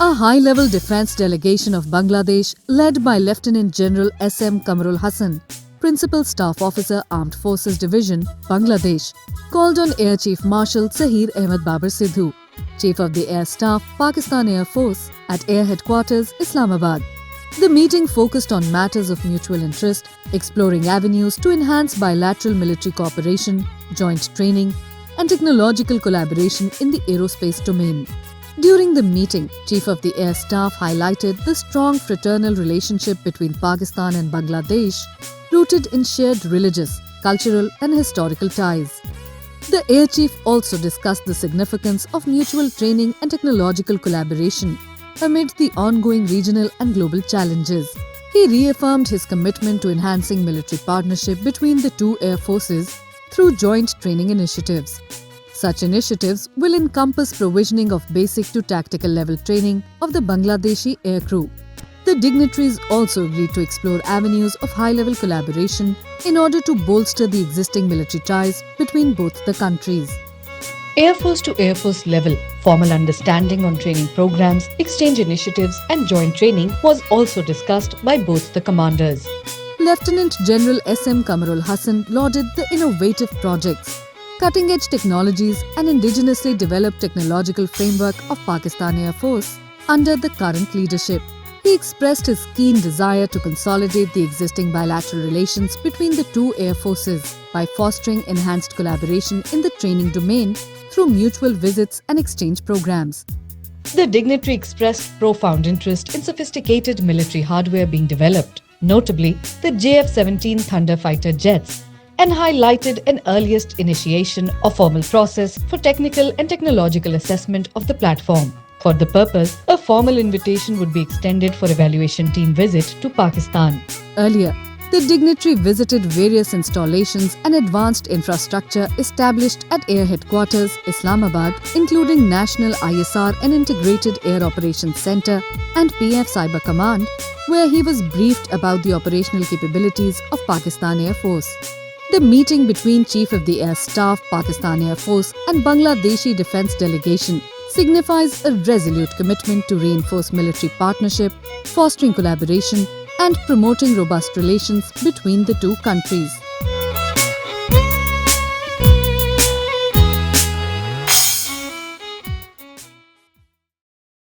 A high-level defence delegation of Bangladesh, led by Lieutenant General S.M. Kamarul Hassan, Principal Staff Officer, Armed Forces Division, Bangladesh, called on Air Chief Marshal Zahir Ahmed Babar Sidhu, Chief of the Air Staff, Pakistan Air Force, at Air Headquarters, Islamabad. The meeting focused on matters of mutual interest, exploring avenues to enhance bilateral military cooperation, joint training, and technological collaboration in the aerospace domain. During the meeting, Chief of the Air Staff highlighted the strong fraternal relationship between Pakistan and Bangladesh, rooted in shared religious, cultural, and historical ties. The Air Chief also discussed the significance of mutual training and technological collaboration amid the ongoing regional and global challenges. He reaffirmed his commitment to enhancing military partnership between the two air forces through joint training initiatives. Such initiatives will encompass provisioning of basic to tactical level training of the Bangladeshi aircrew. The dignitaries also agreed to explore avenues of high-level collaboration in order to bolster the existing military ties between both the countries. Air Force to Air Force level, formal understanding on training programs, exchange initiatives and joint training was also discussed by both the commanders. Lieutenant General S.M. Kamarul Hassan lauded the innovative projects, cutting-edge technologies and indigenously developed technological framework of Pakistan Air Force under the current leadership. He expressed his keen desire to consolidate the existing bilateral relations between the two air forces by fostering enhanced collaboration in the training domain through mutual visits and exchange programs. The dignitary expressed profound interest in sophisticated military hardware being developed, notably the JF-17 Thunder fighter jets, and highlighted an earliest initiation of formal process for technical and technological assessment of the platform. For the purpose, a formal invitation would be extended for evaluation team visit to Pakistan. Earlier, the dignitary visited various installations and advanced infrastructure established at Air Headquarters, Islamabad, including National ISR and Integrated Air Operations Center and PF Cyber Command, where he was briefed about the operational capabilities of Pakistan Air Force. The meeting between Chief of the Air Staff, Pakistan Air Force and Bangladeshi Defence Delegation signifies a resolute commitment to reinforce military partnership, fostering collaboration and promoting robust relations between the two countries.